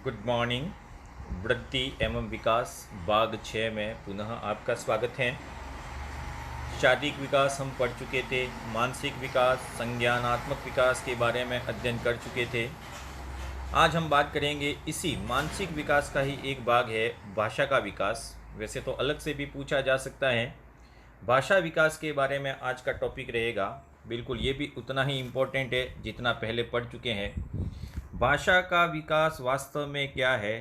Good morning. वृद्धि एवं विकास भाग 6 में पुनः आपका स्वागत है। शारीरिक विकास हम पढ़ चुके थे, मानसिक विकास, संज्ञानात्मक विकास के बारे में अध्ययन कर चुके थे। आज हम बात करेंगे इसी मानसिक विकास का ही एक भाग है भाषा का विकास। वैसे तो अलग से भी पूछा जा सकता है। भाषा विकास के बारे में आज का टॉपिक रहेगा। बिल्कुल ये भी उतना ही इम्पोर्टेंट है जितना पहले पढ़ चुके हैं। भाषा का विकास वास्तव में क्या है?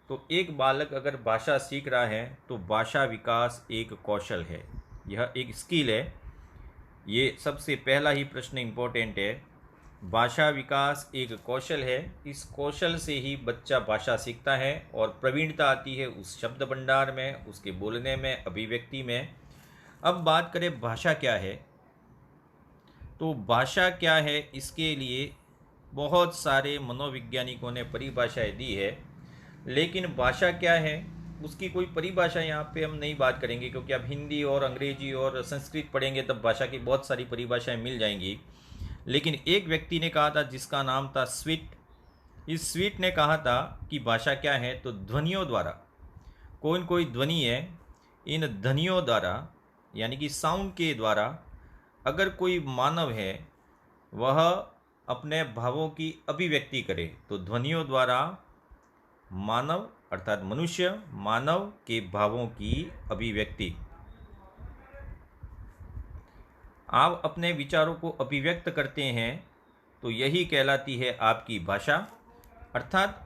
तो एक बालक अगर भाषा सीख रहा है तो भाषा विकास एक कौशल है, यह एक स्किल है। ये सबसे पहला ही प्रश्न इम्पोर्टेंट है। भाषा विकास एक कौशल है, इस कौशल से ही बच्चा भाषा सीखता है और प्रवीणता आती है उस शब्द भंडार में, उसके बोलने में, अभिव्यक्ति में। अब बात करें भाषा क्या है, तो भाषा क्या है इसके लिए बहुत सारे मनोवैज्ञानिकों ने परिभाषाएं दी है। लेकिन भाषा क्या है उसकी कोई परिभाषा यहाँ पे हम नहीं बात करेंगे, क्योंकि अब हिंदी और अंग्रेजी और संस्कृत पढ़ेंगे तब भाषा की बहुत सारी परिभाषाएं मिल जाएंगी। लेकिन एक व्यक्ति ने कहा था जिसका नाम था स्वीट। इस स्वीट ने कहा था कि भाषा क्या है, तो ध्वनियों द्वारा, कोई ध्वनि है, इन ध्वनियों द्वारा यानी कि साउंड के द्वारा अगर कोई मानव है वह अपने भावों की अभिव्यक्ति करे, तो ध्वनियों द्वारा मानव अर्थात मनुष्य मानव के भावों की अभिव्यक्ति। आप अपने विचारों को अभिव्यक्त करते हैं तो यही कहलाती है आपकी भाषा। अर्थात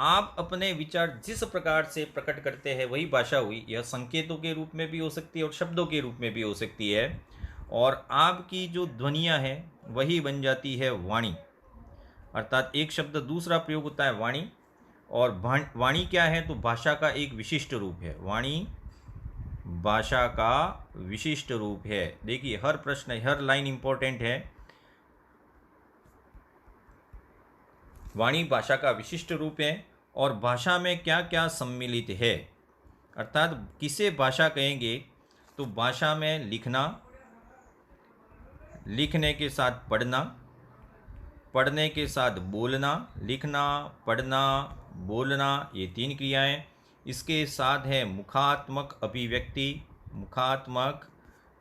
आप अपने विचार जिस प्रकार से प्रकट करते हैं वही भाषा हुई। यह संकेतों के रूप में भी हो सकती है और शब्दों के रूप में भी हो सकती है, और आपकी जो ध्वनियाँ हैं वही बन जाती है वाणी। अर्थात एक शब्द दूसरा प्रयोग होता है वाणी, और वाणी क्या है, तो भाषा का एक विशिष्ट रूप है। वाणी भाषा का विशिष्ट रूप है। देखिए हर प्रश्न, हर लाइन इंपॉर्टेंट है। वाणी भाषा का विशिष्ट रूप है, और भाषा में क्या क्या सम्मिलित है, अर्थात किसे भाषा कहेंगे, तो भाषा में लिखना, लिखने के साथ पढ़ना, पढ़ने के साथ बोलना, लिखना, पढ़ना, बोलना, ये तीन क्रियाएं। इसके साथ है मुखात्मक अभिव्यक्ति। मुखात्मक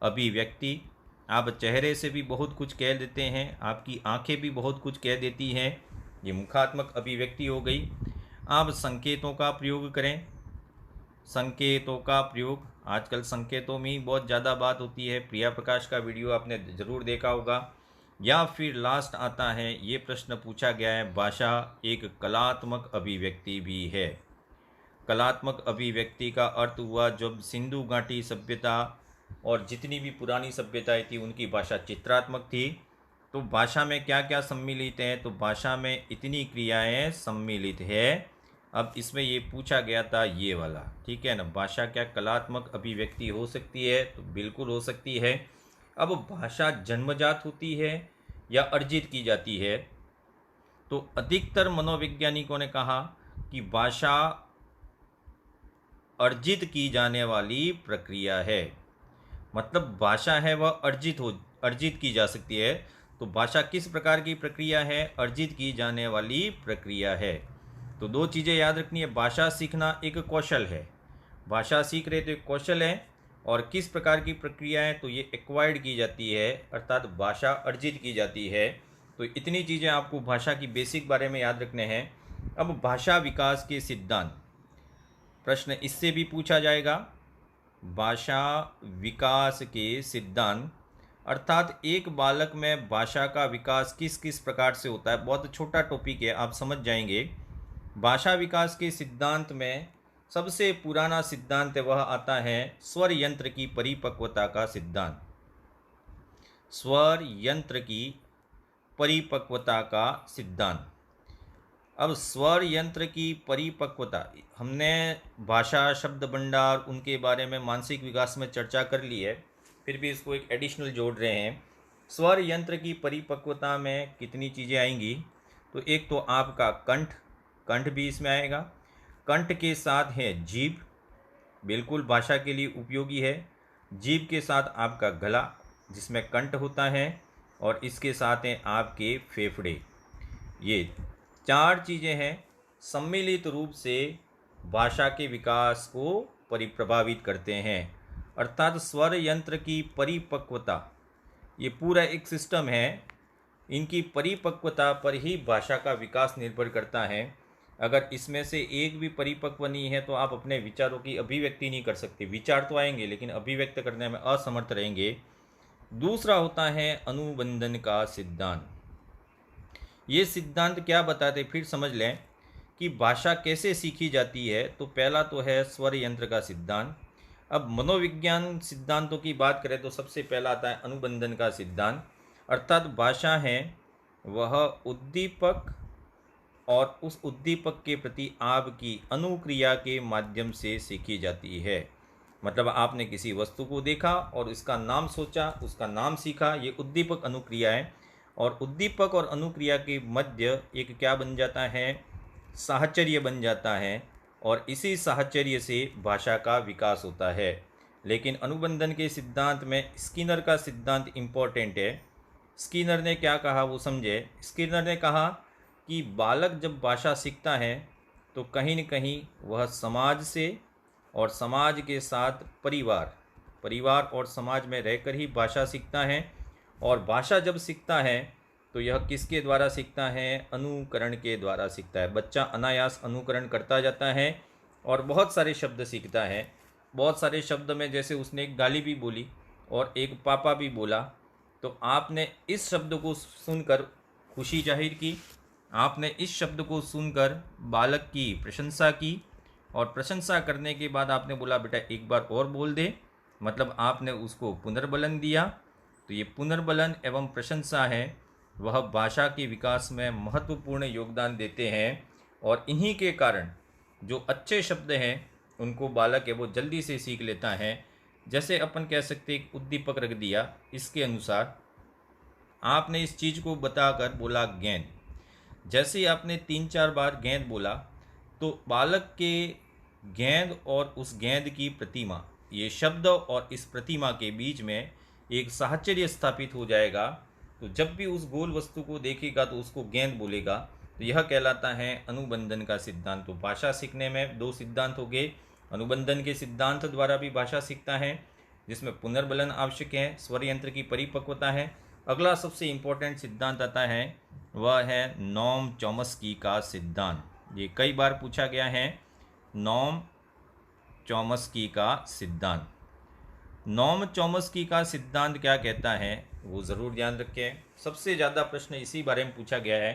अभिव्यक्ति, आप चेहरे से भी बहुत कुछ कह देते हैं, आपकी आंखें भी बहुत कुछ कह देती हैं, ये मुखात्मक अभिव्यक्ति हो गई। आप संकेतों का प्रयोग करें। संकेतों का प्रयोग, आजकल संकेतों में ही बहुत ज़्यादा बात होती है। प्रिया प्रकाश का वीडियो आपने ज़रूर देखा होगा। या फिर लास्ट आता है, ये प्रश्न पूछा गया है, भाषा एक कलात्मक अभिव्यक्ति भी है। कलात्मक अभिव्यक्ति का अर्थ हुआ जब सिंधु घाटी सभ्यता और जितनी भी पुरानी सभ्यताएं थी उनकी भाषा चित्रात्मक थी। तो भाषा में क्या क्या सम्मिलित है, तो भाषा में इतनी क्रियाएं सम्मिलित है। अब इसमें ये पूछा गया था ये वाला, ठीक है ना, भाषा क्या कलात्मक अभिव्यक्ति हो सकती है, तो बिल्कुल हो सकती है। अब भाषा जन्मजात होती है या अर्जित की जाती है, तो अधिकतर मनोवैज्ञानिकों ने कहा कि भाषा अर्जित की जाने वाली प्रक्रिया है। मतलब भाषा है वह अर्जित की जा सकती है। तो भाषा किस प्रकार की प्रक्रिया है, अर्जित की जाने वाली प्रक्रिया है। तो दो चीज़ें याद रखनी है, भाषा सीखना एक कौशल है, भाषा सीख रहे तो एक कौशल है, और किस प्रकार की प्रक्रिया है, तो ये एक्वायर्ड की जाती है, अर्थात भाषा अर्जित की जाती है। तो इतनी चीज़ें आपको भाषा की बेसिक बारे में याद रखने हैं। अब भाषा विकास के सिद्धांत, प्रश्न इससे भी पूछा जाएगा। भाषा विकास के सिद्धांत, अर्थात एक बालक में भाषा का विकास किस किस प्रकार से होता है। बहुत छोटा टॉपिक है, आप समझ जाएंगे। भाषा विकास के सिद्धांत में सबसे पुराना सिद्धांत वह आता है स्वर यंत्र की परिपक्वता का सिद्धांत। स्वर यंत्र की परिपक्वता का सिद्धांत। अब स्वर यंत्र की परिपक्वता, हमने भाषा शब्द भंडार उनके बारे में मानसिक विकास में चर्चा कर ली है, फिर भी इसको एक एडिशनल जोड़ रहे हैं। स्वर यंत्र की परिपक्वता में कितनी चीज़ें आएंगी, तो एक तो आपका कंठ, कंठ भी इसमें आएगा। कंठ के साथ है जीभ, बिल्कुल भाषा के लिए उपयोगी है। जीभ के साथ आपका गला जिसमें कंठ होता है, और इसके साथ हैं आपके फेफड़े। ये चार चीज़ें हैं सम्मिलित रूप से भाषा के विकास को प्रभावित करते हैं। अर्थात स्वर यंत्र की परिपक्वता, ये पूरा एक सिस्टम है, इनकी परिपक्वता पर ही भाषा का विकास निर्भर करता है। अगर इसमें से एक भी परिपक्व नहीं है तो आप अपने विचारों की अभिव्यक्ति नहीं कर सकते। विचार तो आएंगे लेकिन अभिव्यक्त करने में असमर्थ रहेंगे। दूसरा होता है अनुबंधन का सिद्धांत। ये सिद्धांत क्या बताते, फिर समझ लें कि भाषा कैसे सीखी जाती है। तो पहला तो है स्वर यंत्र का सिद्धांत। अब मनोविज्ञान सिद्धांतों की बात करें तो सबसे पहला आता है अनुबंधन का सिद्धांत। अर्थात भाषा है वह उद्दीपक और उस उद्दीपक के प्रति आपकी अनुक्रिया के माध्यम से सीखी जाती है। मतलब आपने किसी वस्तु को देखा और इसका नाम सोचा, उसका नाम सीखा, ये उद्दीपक अनुक्रिया है। और उद्दीपक और अनुक्रिया के मध्य एक क्या बन जाता है, साहचर्य बन जाता है, और इसी साहचर्य से भाषा का विकास होता है। लेकिन अनुबंधन के सिद्धांत में स्किनर का सिद्धांत इम्पोर्टेंट है। स्किनर ने क्या कहा वो समझे। स्किनर ने कहा कि बालक जब भाषा सीखता है तो कहीं न कहीं वह समाज से और समाज के साथ परिवार और समाज में रहकर ही भाषा सीखता है। और भाषा जब सीखता है तो यह किसके द्वारा सीखता है, अनुकरण के द्वारा सीखता है। बच्चा अनायास अनुकरण करता जाता है और बहुत सारे शब्द सीखता है। बहुत सारे शब्द में जैसे उसने एक गाली भी बोली और एक पापा भी बोला, तो आपने इस शब्द को सुनकर खुशी जाहिर की, आपने इस शब्द को सुनकर बालक की प्रशंसा की, और प्रशंसा करने के बाद आपने बोला बेटा एक बार और बोल दे, मतलब आपने उसको पुनर्बलन दिया। तो ये पुनर्बलन एवं प्रशंसा है वह भाषा के विकास में महत्वपूर्ण योगदान देते हैं। और इन्हीं के कारण जो अच्छे शब्द हैं उनको बालक है वो जल्दी से सीख लेता है। जैसे अपन कह सकते एक उद्दीपक रख दिया, इसके अनुसार आपने इस चीज़ को बताकर बोला गेंद। जैसे ही आपने 3-4 बार गेंद बोला तो बालक के गेंद और उस गेंद की प्रतिमा, ये शब्द और इस प्रतिमा के बीच में एक साहचर्य स्थापित हो जाएगा। तो जब भी उस गोल वस्तु को देखेगा तो उसको गेंद बोलेगा। तो यह कहलाता है अनुबंधन का सिद्धांत। तो भाषा सीखने में दो सिद्धांत हो गए। अनुबंधन के सिद्धांत द्वारा भी भाषा सीखता है जिसमें पुनर्बलन आवश्यक है, स्वर यंत्र की परिपक्वता है। अगला सबसे इम्पोर्टेंट सिद्धांत आता है वह है नॉम चॉम्स्की का सिद्धांत। ये कई बार पूछा गया है, नॉम चॉम्स्की का सिद्धांत। नॉम चॉम्स्की का सिद्धांत क्या कहता है वो ज़रूर ध्यान रखें। सबसे ज़्यादा प्रश्न इसी बारे में पूछा गया है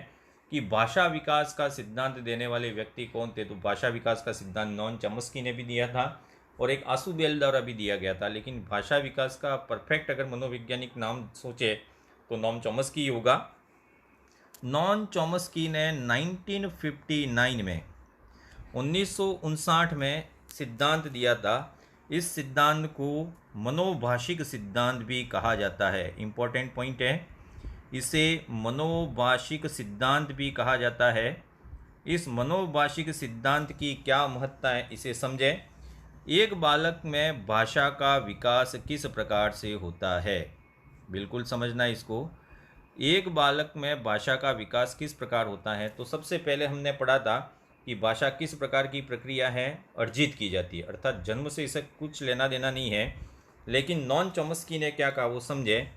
कि भाषा विकास का सिद्धांत देने वाले व्यक्ति कौन थे। तो भाषा विकास का सिद्धांत नॉम चॉम्स्की ने भी दिया था और एक आसुबेल द्वारा भी दिया गया था। लेकिन भाषा विकास का परफेक्ट अगर मनोवैज्ञानिक नाम सोचे तो नॉम चॉम्स्की होगा। नॉम चॉम्स्की ने 1959 में 1959 में सिद्धांत दिया था। इस सिद्धांत को मनोभाषिक सिद्धांत भी कहा जाता है। इम्पोर्टेंट पॉइंट है, इसे मनोभाषिक सिद्धांत भी कहा जाता है। इस मनोभाषिक सिद्धांत की क्या महत्ता है इसे समझें। एक बालक में भाषा का विकास किस प्रकार से होता है, बिल्कुल समझना इसको। एक बालक में भाषा का विकास किस प्रकार होता है। तो सबसे पहले हमने पढ़ा था कि भाषा किस प्रकार की प्रक्रिया है, अर्जित की जाती है, अर्थात जन्म से इसे कुछ लेना देना नहीं है। लेकिन नॉम चॉम्स्की ने क्या कहा वो समझे।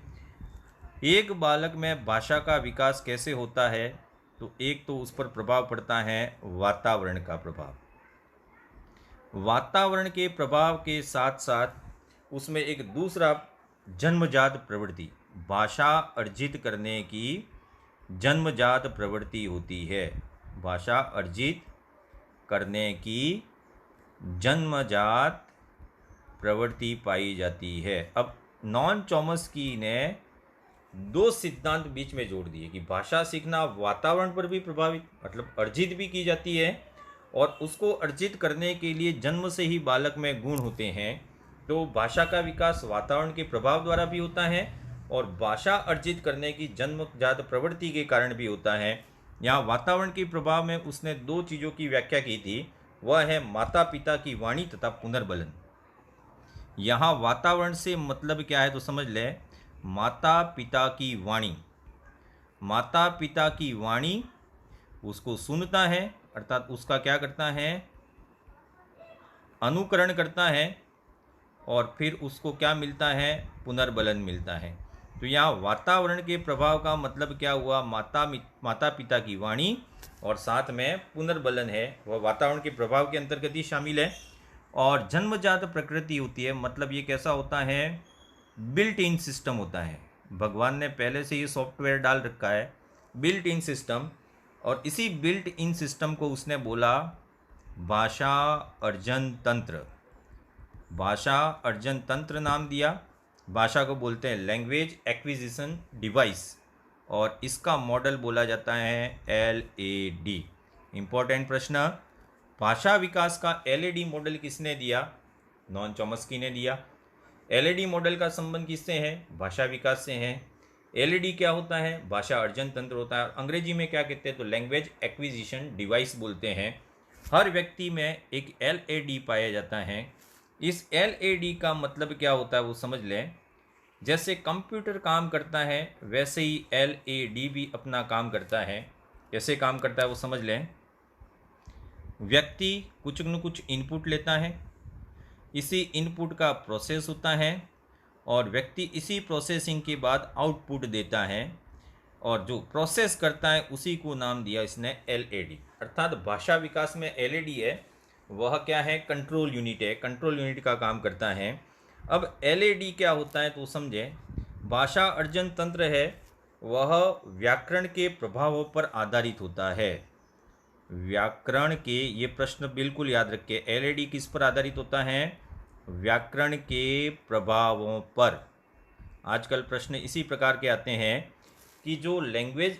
एक बालक में भाषा का विकास कैसे होता है, तो एक तो उस पर प्रभाव पड़ता है वातावरण का प्रभाव। वातावरण के प्रभाव के साथ साथ उसमें एक दूसरा जन्मजात प्रवृत्ति, भाषा अर्जित करने की जन्मजात प्रवृत्ति होती है। भाषा अर्जित करने की जन्मजात प्रवृत्ति पाई जाती है। अब नॉम चॉम्स्की ने दो सिद्धांत बीच में जोड़ दिए कि भाषा सीखना वातावरण पर भी प्रभावित, मतलब अर्जित भी की जाती है, और उसको अर्जित करने के लिए जन्म से ही बालक में गुण होते हैं। तो भाषा का विकास वातावरण के प्रभाव द्वारा भी होता है और भाषा अर्जित करने की जन्मजात प्रवृत्ति के कारण भी होता है। यहाँ वातावरण के प्रभाव में उसने दो चीज़ों की व्याख्या की थी, वह है माता पिता की वाणी तथा पुनर्बलन। यहाँ वातावरण से मतलब क्या है तो समझ ले। माता पिता की वाणी, माता पिता की वाणी उसको सुनता है, अर्थात उसका क्या करता है, अनुकरण करता है, और फिर उसको क्या मिलता है, पुनर्बलन मिलता है। तो यहाँ वातावरण के प्रभाव का मतलब क्या हुआ, माता पिता की वाणी और साथ में पुनर्बलन है, वह वातावरण के प्रभाव के अंतर्गत ही शामिल है। और जन्मजात प्रकृति होती है, मतलब ये कैसा होता है, बिल्ट इन सिस्टम होता है। भगवान ने पहले से ये सॉफ्टवेयर डाल रखा है, बिल्ट इन सिस्टम, और इसी बिल्ट इन सिस्टम को उसने बोला भाषा अर्जन तंत्र। भाषा अर्जन तंत्र नाम दिया। भाषा को बोलते हैं लैंग्वेज एक्विजिशन डिवाइस, और इसका मॉडल बोला जाता है LAD। इम्पोर्टेंट प्रश्न, भाषा विकास का LAD मॉडल किसने दिया, नॉन चॉम्स्की ने दिया। LAD मॉडल का संबंध किससे है, भाषा विकास से है। LAD क्या होता है, भाषा अर्जन तंत्र होता है, और अंग्रेजी में क्या कहते हैं, तो लैंग्वेज एक्विजिशन डिवाइस बोलते हैं। हर व्यक्ति में एक LAD पाया जाता है। इस LAD का मतलब क्या होता है वो समझ लें। जैसे कंप्यूटर काम करता है वैसे ही LAD भी अपना काम करता है। कैसे काम करता है वो समझ लें। व्यक्ति कुछ न कुछ इनपुट लेता है, इसी इनपुट का प्रोसेस होता है, और व्यक्ति इसी प्रोसेसिंग के बाद आउटपुट देता है, और जो प्रोसेस करता है उसी को नाम दिया इसने LAD। अर्थात भाषा विकास में LAD है, वह क्या है, कंट्रोल यूनिट है, कंट्रोल यूनिट का काम करता है। अब LAD क्या होता है तो समझें। भाषा अर्जन तंत्र है, वह व्याकरण के प्रभावों पर आधारित होता है। व्याकरण के, ये प्रश्न बिल्कुल याद रखिए, LAD किस पर आधारित होता है, व्याकरण के प्रभावों पर। आजकल प्रश्न इसी प्रकार के आते हैं कि जो लैंग्वेज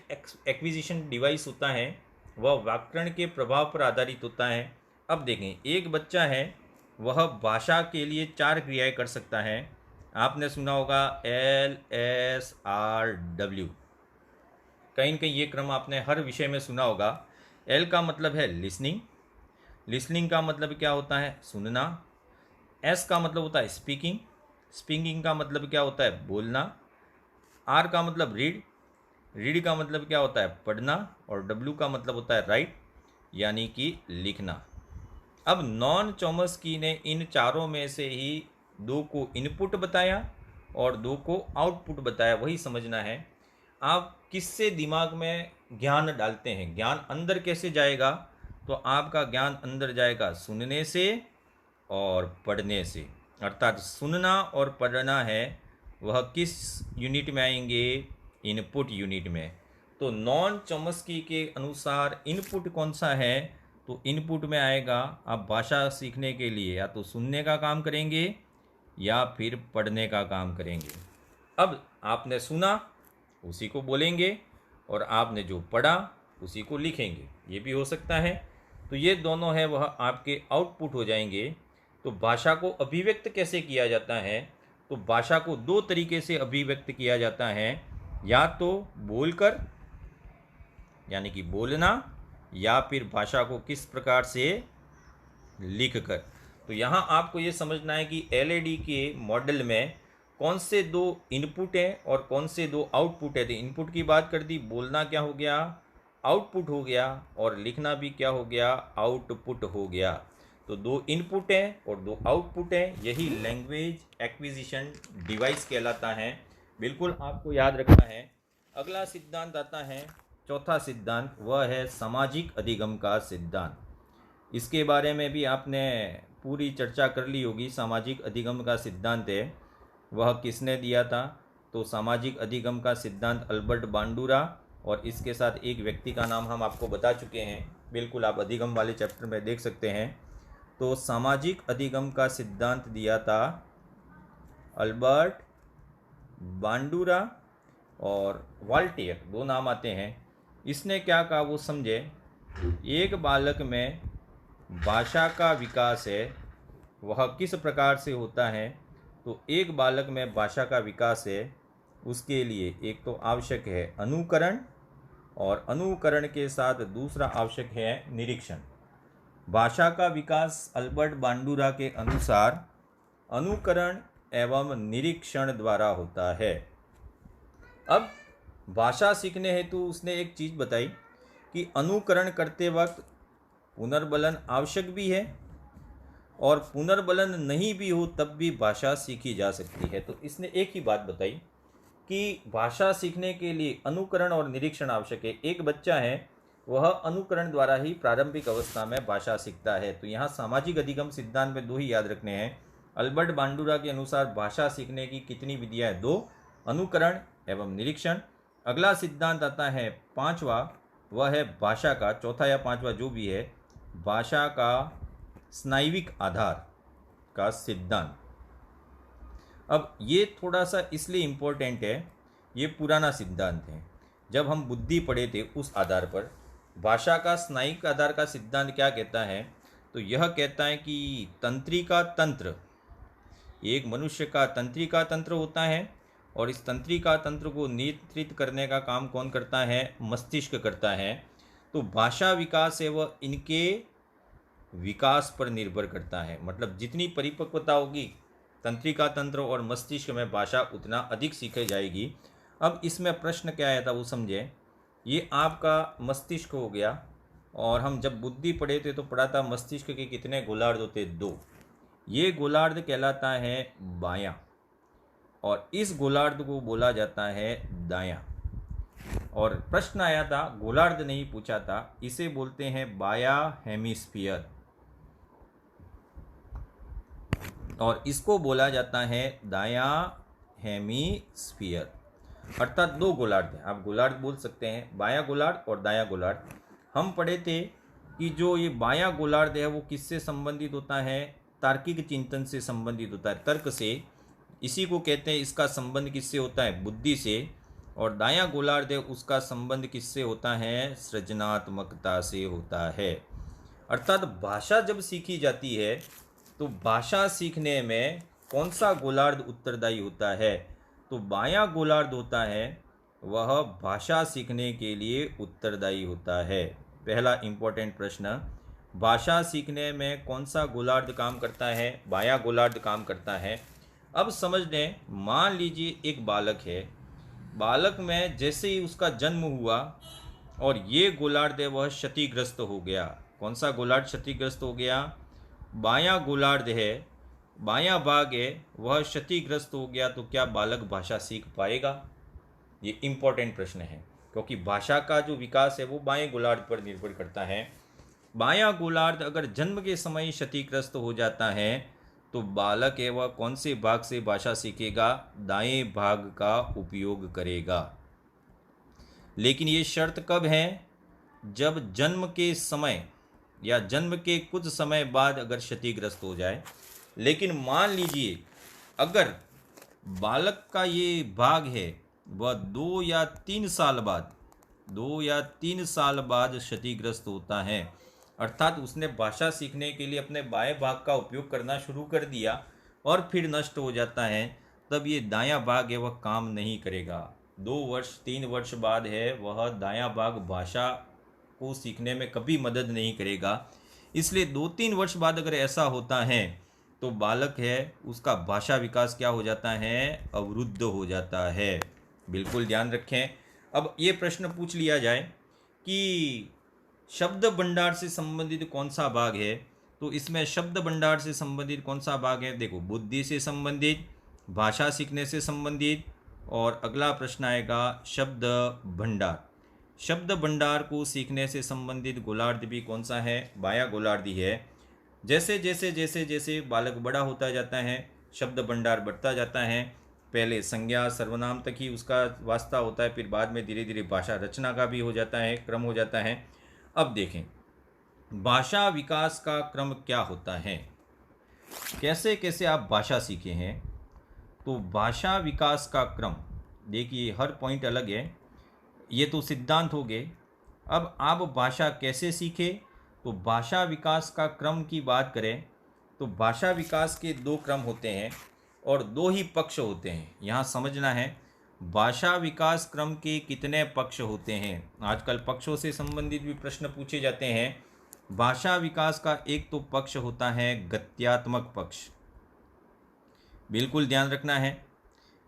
एक्विजिशन डिवाइस होता है वह व्याकरण के प्रभाव पर आधारित होता है। अब देखें, एक बच्चा है, वह भाषा के लिए 4 क्रियाएं कर सकता है। आपने सुना होगा LSRW, कहीं न कहीं ये क्रम आपने हर विषय में सुना होगा। L का मतलब है लिसनिंग, लिसनिंग का मतलब क्या होता है, सुनना। S का मतलब होता है स्पीकिंग, स्पीकिंग का मतलब क्या होता है, बोलना। R का मतलब रीड, रीड का मतलब क्या होता है, पढ़ना, और W का मतलब होता है राइट, यानी कि लिखना। अब नॉन चॉम्स्की ने इन चारों में से ही 2 को इनपुट बताया और 2 को आउटपुट बताया, वही समझना है। आप किससे दिमाग में ज्ञान डालते हैं, ज्ञान अंदर कैसे जाएगा, तो आपका ज्ञान अंदर जाएगा सुनने से और पढ़ने से। अर्थात सुनना और पढ़ना है वह किस यूनिट में आएंगे, इनपुट यूनिट में। तो नॉन चॉम्स्की के अनुसार इनपुट कौन सा है, तो इनपुट में आएगा, आप भाषा सीखने के लिए या तो सुनने का काम करेंगे या फिर पढ़ने का काम करेंगे। अब आपने सुना उसी को बोलेंगे, और आपने जो पढ़ा उसी को लिखेंगे, ये भी हो सकता है। तो ये दोनों है वह आपके आउटपुट हो जाएंगे। तो भाषा को अभिव्यक्त कैसे किया जाता है, तो भाषा को 2 तरीके से अभिव्यक्त किया जाता है, या तो बोलकर यानी कि बोलना, या फिर भाषा को किस प्रकार से लिखकर। तो यहाँ आपको ये समझना है कि LAD के मॉडल में कौन से 2 इनपुट हैं और कौन से 2 आउटपुट है। तो इनपुट की बात कर दी, बोलना क्या हो गया, आउटपुट हो गया, और लिखना भी क्या हो गया, आउटपुट हो गया। तो 2 इनपुट हैं और 2 आउटपुट हैं, यही लैंग्वेज एक्विजिशन डिवाइस कहलाता है। बिल्कुल आपको याद रखना है। अगला सिद्धांत आता है, चौथा सिद्धांत, वह है सामाजिक अधिगम का सिद्धांत। इसके बारे में भी आपने पूरी चर्चा कर ली होगी। सामाजिक अधिगम का सिद्धांत है, वह किसने दिया था, तो सामाजिक अधिगम का सिद्धांत अल्बर्ट बांडुरा, और इसके साथ एक व्यक्ति का नाम हम आपको बता चुके हैं, बिल्कुल आप अधिगम वाले चैप्टर में देख सकते हैं। तो सामाजिक अधिगम का सिद्धांत दिया था अल्बर्ट बांडुरा और वाल्टेयर, 2 नाम आते हैं। इसने क्या कहा वो समझे। एक बालक में भाषा का विकास है, वह किस प्रकार से होता है, तो एक बालक में भाषा का विकास है, उसके लिए एक तो आवश्यक है अनुकरण, और अनुकरण के साथ दूसरा आवश्यक है निरीक्षण। भाषा का विकास अल्बर्ट बांडुरा के अनुसार अनुकरण एवं निरीक्षण द्वारा होता है। अब भाषा सीखने हेतु उसने एक चीज़ बताई कि अनुकरण करते वक्त पुनर्बलन आवश्यक भी है और पुनर्बलन नहीं भी हो तब भी भाषा सीखी जा सकती है। तो इसने एक ही बात बताई कि भाषा सीखने के लिए अनुकरण और निरीक्षण आवश्यक है। एक बच्चा है वह अनुकरण द्वारा ही प्रारंभिक अवस्था में भाषा सीखता है। तो यहाँ सामाजिक अधिगम सिद्धांत में दो ही याद रखने हैं। अल्बर्ट बांडुरा के अनुसार भाषा सीखने की कितनी विधियाँ हैं? दो, अनुकरण एवं निरीक्षण। अगला सिद्धांत आता है पांचवा, वह है भाषा का, चौथा या पांचवा जो भी है, भाषा का स्नायुविक आधार का सिद्धांत। अब ये थोड़ा सा इसलिए इम्पोर्टेंट है, ये पुराना सिद्धांत है। जब हम बुद्धि पढ़े थे उस आधार पर भाषा का स्नायुविक आधार का सिद्धांत क्या कहता है? तो यह कहता है कि तंत्रिका तंत्र, एक मनुष्य का तंत्रिका तंत्र होता है और इस तंत्रिका तंत्र को नियंत्रित करने का काम कौन करता है? मस्तिष्क करता है। तो भाषा विकास है वह इनके विकास पर निर्भर करता है। मतलब जितनी परिपक्वता होगी तंत्रिका तंत्र और मस्तिष्क में, भाषा उतना अधिक सीखी जाएगी। अब इसमें प्रश्न क्या आया था वो समझे। ये आपका मस्तिष्क हो गया और हम जब बुद्धि पढ़े थे तो पढ़ा था मस्तिष्क के कितने गोलार्ध होते? दो। ये गोलार्ध कहलाता है बायां और इस गोलार्ध को बोला जाता है दायां। और प्रश्न आया था, गोलार्ध नहीं पूछा था, इसे बोलते हैं बाया हेमिस्फीयर और इसको बोला जाता है दाया हेमिस्फीयर। अर्थात दो गोलार्ध हैं, आप गोलार्ध बोल सकते हैं, बाया गोलार्ध और दाया गोलार्ध। हम पढ़े थे कि जो ये बाया गोलार्ध है वो किससे संबंधित होता है? तार्किक चिंतन से संबंधित होता है, तर्क से। इसी को कहते हैं, इसका संबंध किससे होता है? बुद्धि से। और दाया गोलार्ध है उसका संबंध किससे होता है? सृजनात्मकता से होता है। अर्थात भाषा जब सीखी जाती है तो भाषा सीखने में कौन सा गोलार्ध उत्तरदायी होता है? तो बायां गोलार्ध होता है, वह भाषा सीखने के लिए उत्तरदायी होता है। पहला इंपॉर्टेंट प्रश्न, भाषा सीखने में कौन सा गोलार्ध काम करता है? बायां गोलार्ध काम करता है। अब समझ लें, मान लीजिए एक बालक है, बालक में जैसे ही उसका जन्म हुआ और ये गोलार्ध है वह क्षतिग्रस्त हो गया। कौन सा गोलार्ध क्षतिग्रस्त हो गया? बायां गोलार्ध है, बायां भाग है, वह क्षतिग्रस्त हो गया। तो क्या बालक भाषा सीख पाएगा? ये इम्पोर्टेंट प्रश्न है, क्योंकि भाषा का जो विकास है वो बाएं गोलार्ध पर निर्भर करता है। बायां गोलार्ध अगर जन्म के समय क्षतिग्रस्त हो जाता है तो बालक है वह कौन से भाग से भाषा सीखेगा? दाएं भाग का उपयोग करेगा। लेकिन ये शर्त कब है? जब जन्म के समय या जन्म के कुछ समय बाद अगर क्षतिग्रस्त हो जाए। लेकिन मान लीजिए अगर बालक का ये भाग है वह 2 या 3 साल बाद क्षतिग्रस्त होता है, अर्थात उसने भाषा सीखने के लिए अपने बाएं भाग का उपयोग करना शुरू कर दिया और फिर नष्ट हो जाता है, तब ये दायां भाग है वह काम नहीं करेगा। 2 वर्ष 3 वर्ष बाद है वह दायां भाग भाषा को सीखने में कभी मदद नहीं करेगा। इसलिए 2-3 वर्ष बाद अगर ऐसा होता है तो बालक है उसका भाषा विकास क्या हो जाता है? अवरुद्ध हो जाता है। बिल्कुल ध्यान रखें। अब ये प्रश्न पूछ लिया जाए कि शब्द भंडार से संबंधित कौन सा भाग है? तो इसमें शब्द भंडार से संबंधित कौन सा भाग है? देखो, बुद्धि से संबंधित, भाषा सीखने से संबंधित, और अगला प्रश्न आएगा शब्द भंडार। शब्द भंडार को सीखने से संबंधित गोलार्ध भी कौन सा है? बायां गोलार्ध ही है। जैसे जैसे जैसे जैसे बालक बड़ा होता जाता है शब्द भंडार बढ़ता जाता है। पहले संज्ञा सर्वनाम तक ही उसका वास्ता होता है, फिर बाद में धीरे धीरे भाषा रचना का भी हो जाता है, क्रम हो जाता है। अब देखें भाषा विकास का क्रम क्या होता है, कैसे कैसे आप भाषा सीखे हैं। तो भाषा विकास का क्रम देखिए, हर पॉइंट अलग है, ये तो सिद्धांत हो गए। अब आप भाषा कैसे सीखे, तो भाषा विकास का क्रम की बात करें तो भाषा विकास के 2 क्रम होते हैं और 2 ही पक्ष होते हैं। यहाँ समझना है भाषा विकास क्रम के कितने पक्ष होते हैं। आजकल पक्षों से संबंधित भी प्रश्न पूछे जाते हैं। भाषा विकास का एक तो पक्ष होता है गत्यात्मक पक्ष, बिल्कुल ध्यान रखना है।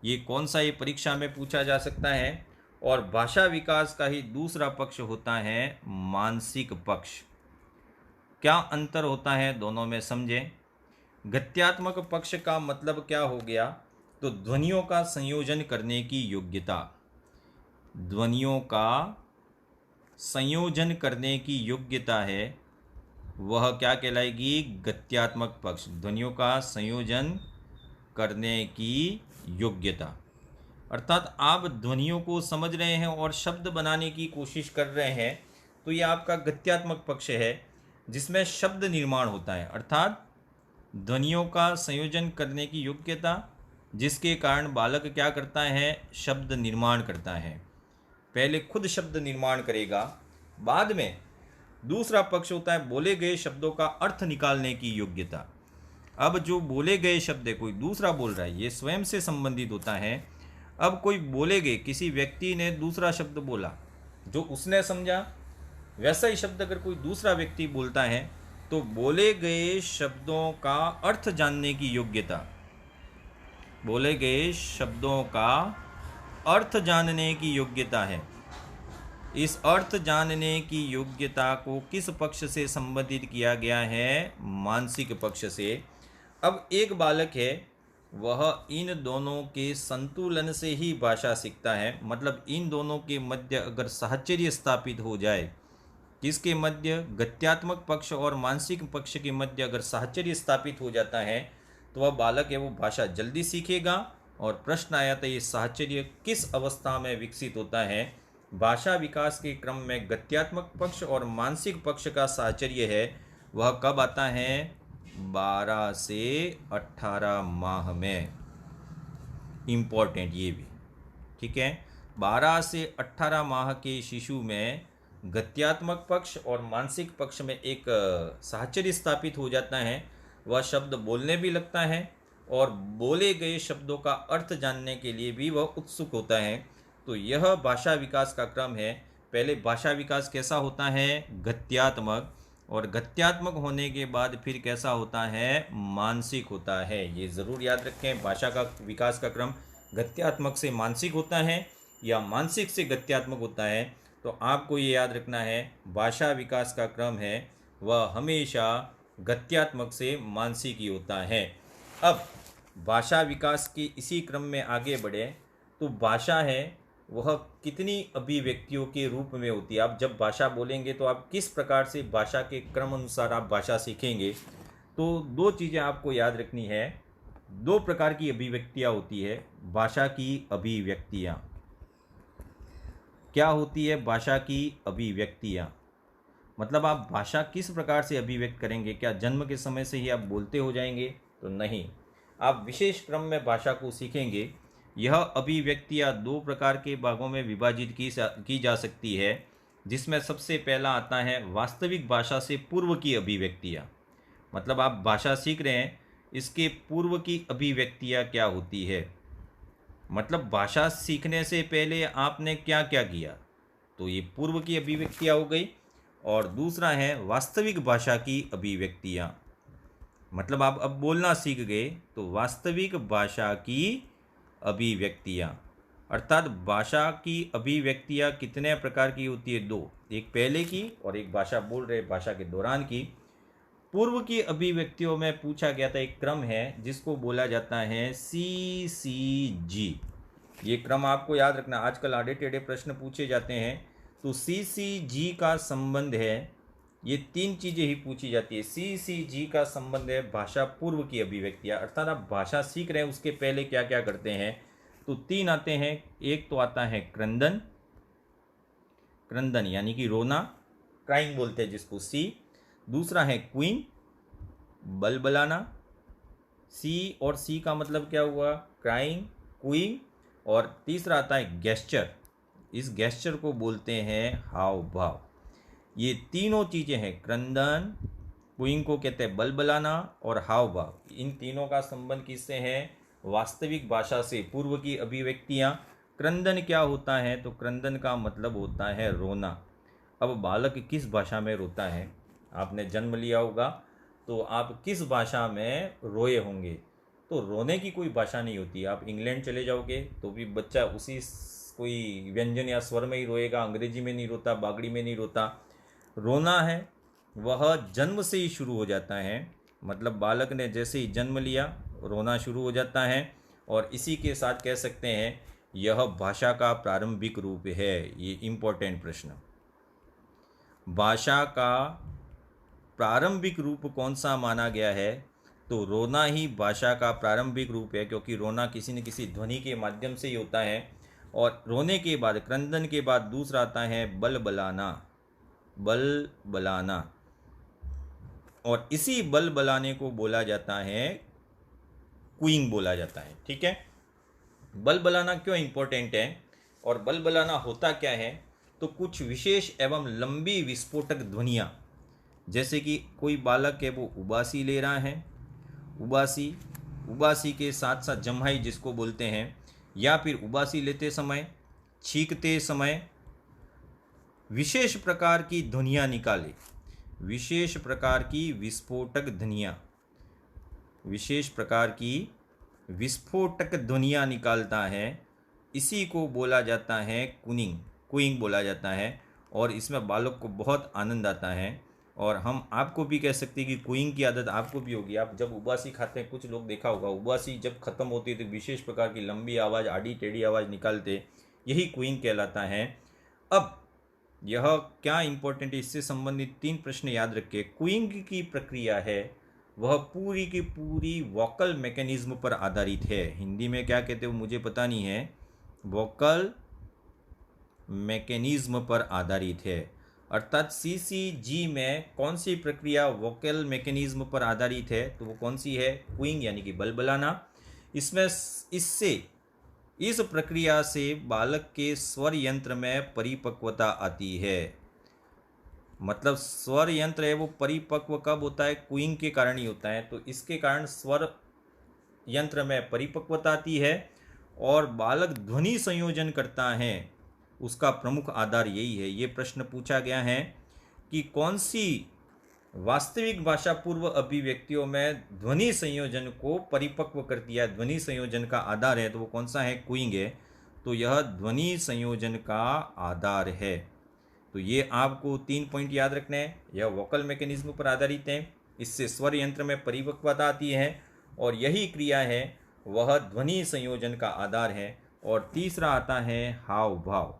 ये कौन सा, ये परीक्षा में पूछा जा सकता है। और भाषा विकास का ही दूसरा पक्ष होता है मानसिक पक्ष। क्या अंतर होता है दोनों में समझें। गत्यात्मक पक्ष का मतलब क्या हो गया, तो ध्वनियों का संयोजन करने की योग्यता। ध्वनियों का संयोजन करने की योग्यता है, वह क्या कहलाएगी, गत्यात्मक पक्ष। ध्वनियों का संयोजन करने की योग्यता, अर्थात आप ध्वनियों को समझ रहे हैं और शब्द बनाने की कोशिश कर रहे हैं, तो ये आपका गत्यात्मक पक्ष है, जिसमें शब्द निर्माण होता है। अर्थात ध्वनियों का संयोजन करने की योग्यता, जिसके कारण बालक क्या करता है, शब्द निर्माण करता है। पहले खुद शब्द निर्माण करेगा, बाद में दूसरा पक्ष होता है बोले गए शब्दों का अर्थ निकालने की योग्यता। अब जो बोले गए शब्द है, कोई दूसरा बोल रहा है, ये स्वयं से संबंधित होता है। अब कोई बोले गए, किसी व्यक्ति ने दूसरा शब्द बोला, जो उसने समझा वैसा ही शब्द अगर कोई दूसरा व्यक्ति बोलता है, तो बोले गए शब्दों का अर्थ जानने की योग्यता, बोले गए शब्दों का अर्थ जानने की योग्यता है। इस अर्थ जानने की योग्यता को किस पक्ष से संबंधित किया गया है, मानसिक पक्ष से। अब एक बालक है, वह इन दोनों के संतुलन से ही भाषा सीखता है। मतलब इन दोनों के मध्य अगर साहचर्य स्थापित हो जाए, किसके मध्य, गत्यात्मक पक्ष और मानसिक पक्ष के मध्य अगर साहचर्य स्थापित हो जाता है, तो वह बालक है वो भाषा जल्दी सीखेगा। और प्रश्न आया था, ये साहचर्य किस अवस्था में विकसित होता है। भाषा विकास के क्रम में गत्यात्मक पक्ष और मानसिक पक्ष का साहचर्य है, वह कब आता है, 12 से 18 माह में। इम्पोर्टेंट ये भी, ठीक है। 12 से 18 माह के शिशु में गत्यात्मक पक्ष और मानसिक पक्ष में एक साहचर्य स्थापित हो जाता है। वह शब्द बोलने भी लगता है और बोले गए शब्दों का अर्थ जानने के लिए भी वह उत्सुक होता है। तो यह भाषा विकास का क्रम है। पहले भाषा विकास कैसा होता है, गत्यात्मक, और गत्यात्मक होने के बाद फिर कैसा होता है, मानसिक होता है। ये ज़रूर याद रखें, भाषा का विकास का क्रम गत्यात्मक से मानसिक होता है या मानसिक से गत्यात्मक होता है। तो आपको ये याद रखना है, भाषा विकास का क्रम है वह हमेशा गत्यात्मक से मानसिक ही होता है। अब भाषा विकास के इसी क्रम में आगे बढ़े, तो भाषा है वह कितनी अभिव्यक्तियों के रूप में होती है। आप जब भाषा बोलेंगे तो आप किस प्रकार से भाषा के क्रम अनुसार आप भाषा सीखेंगे। तो दो चीज़ें आपको याद रखनी है, दो प्रकार की अभिव्यक्तियाँ होती है। भाषा की अभिव्यक्तियाँ क्या होती है, भाषा की अभिव्यक्तियाँ मतलब आप भाषा किस प्रकार से अभिव्यक्त करेंगे। क्या जन्म के समय से ही आप बोलते हो जाएंगे, तो नहीं, आप विशेष क्रम में भाषा को सीखेंगे। यह अभिव्यक्तियाँ दो प्रकार के भागों में विभाजित की जा सकती है, जिसमें सबसे पहला आता है वास्तविक भाषा से पूर्व की अभिव्यक्तियाँ। मतलब आप भाषा सीख रहे हैं, इसके पूर्व की अभिव्यक्तियाँ क्या होती है, मतलब भाषा सीखने से पहले आपने क्या क्या किया, तो ये पूर्व की अभिव्यक्तियाँ हो गई। और दूसरा है वास्तविक भाषा की अभिव्यक्तियाँ, मतलब आप अब बोलना सीख गए तो वास्तविक भाषा की अभिव्यक्तियाँ। अर्थात भाषा की अभिव्यक्तियाँ कितने प्रकार की होती है, दो, एक पहले की और एक भाषा बोल रहे भाषा के दौरान की। पूर्व की अभिव्यक्तियों में पूछा गया था, एक क्रम है जिसको बोला जाता है CCG। ये क्रम आपको याद रखना, आजकल आड़े टेढ़े प्रश्न पूछे जाते हैं। तो CCG का संबंध है, ये तीन चीज़ें ही पूछी जाती है। CCG का संबंध है भाषा पूर्व की अभिव्यक्तियाँ, अर्थात आप भाषा सीख रहे हैं उसके पहले क्या क्या करते हैं। तो तीन आते हैं, एक तो आता है क्रंदन, क्रंदन यानी कि रोना, क्राइंग बोलते हैं जिसको C। दूसरा है क्वीन, बलबलाना, C और C का मतलब क्या हुआ, क्राइंग, क्वीन। और तीसरा आता है गेस्चर, इस गेस्चर को बोलते हैं हाव भाव। ये तीनों चीज़ें हैं, क्रंदन, क्वीन को कहते हैं बलबलाना और हाव भाव। इन तीनों का संबंध किससे है, वास्तविक भाषा से पूर्व की अभिव्यक्तियाँ। क्रंदन क्या होता है, तो क्रंदन का मतलब होता है रोना। अब बालक किस भाषा में रोता है, आपने जन्म लिया होगा तो आप किस भाषा में रोए होंगे। तो रोने की कोई भाषा नहीं होती। आप इंग्लैंड चले जाओगे तो भी बच्चा उसी कोई व्यंजन या स्वर में ही रोएगा, अंग्रेजी में नहीं रोता, बागड़ी में नहीं रोता। रोना है वह जन्म से ही शुरू हो जाता है, मतलब बालक ने जैसे ही जन्म लिया रोना शुरू हो जाता है। और इसी के साथ कह सकते हैं यह भाषा का प्रारंभिक रूप है। ये इम्पोर्टेंट प्रश्न, भाषा का प्रारंभिक रूप कौन सा माना गया है? तो रोना ही भाषा का प्रारंभिक रूप है, क्योंकि रोना किसी न किसी ध्वनि के माध्यम से ही होता है। और रोने के बाद, क्रंदन के बाद दूसरा आता है बल बलाना, बल बलाना। और इसी बल बलाने को बोला जाता है कूइंग बोला जाता है। ठीक है, बल बलाना क्यों इंपॉर्टेंट है और बल बलाना होता क्या है? तो कुछ विशेष एवं लंबी विस्फोटक ध्वनियाँ, जैसे कि कोई बालक है वो उबासी ले रहा है, उबासी, उबासी के साथ साथ जम्हाई जिसको बोलते हैं, या फिर उबासी लेते समय, छींकते समय विशेष प्रकार की ध्वनियाँ निकाले, विशेष प्रकार की विस्फोटक ध्वनियाँ, विशेष प्रकार की विस्फोटक ध्वनियाँ निकालता है, इसी को बोला जाता है कूइंग, कूइंग बोला जाता है। और इसमें बालक को बहुत आनंद आता है। और हम आपको भी कह सकते हैं कि कूइंग की आदत आपको भी होगी। आप जब उबासी खाते हैं, कुछ लोग देखा होगा, उबासी जब खत्म होती है तो विशेष प्रकार की लंबी आवाज़, आड़ी टेढ़ी आवाज़ निकालते, यही कूइंग कहलाता है। अब यह क्या इंपॉर्टेंट है, इससे संबंधित 3 प्रश्न याद रखिए। कूइंग की प्रक्रिया है वह पूरी की पूरी वोकल मैकेनिज्म पर आधारित है। हिंदी में क्या कहते हो मुझे पता नहीं है, वोकल मैकेनिज्म पर आधारित है। अर्थात सीसीजी में कौन सी प्रक्रिया वोकल मैकेनिज्म पर आधारित है? तो वो कौन सी है? कूइंग, यानी कि बलबलाना। इसमें इससे इस प्रक्रिया से बालक के स्वर यंत्र में परिपक्वता आती है। मतलब स्वर यंत्र है वो परिपक्व कब होता है? कूइंग के कारण ही होता है। तो इसके कारण स्वर यंत्र में परिपक्वता आती है और बालक ध्वनि संयोजन करता है, उसका प्रमुख आधार यही है। ये प्रश्न पूछा गया है कि कौन सी वास्तविक भाषा पूर्व अभिव्यक्तियों में ध्वनि संयोजन को परिपक्व कर दिया, ध्वनि संयोजन का आधार है, तो वो कौन सा है? कूइंग है। तो यह ध्वनि संयोजन का आधार है। तो ये आपको 3 पॉइंट याद रखने हैं। यह वोकल मैकेनिज्म पर आधारित है, इससे स्वर यंत्र में परिपक्वता आती है और यही क्रिया है वह ध्वनि संयोजन का आधार है। और तीसरा आता है हाव भाव।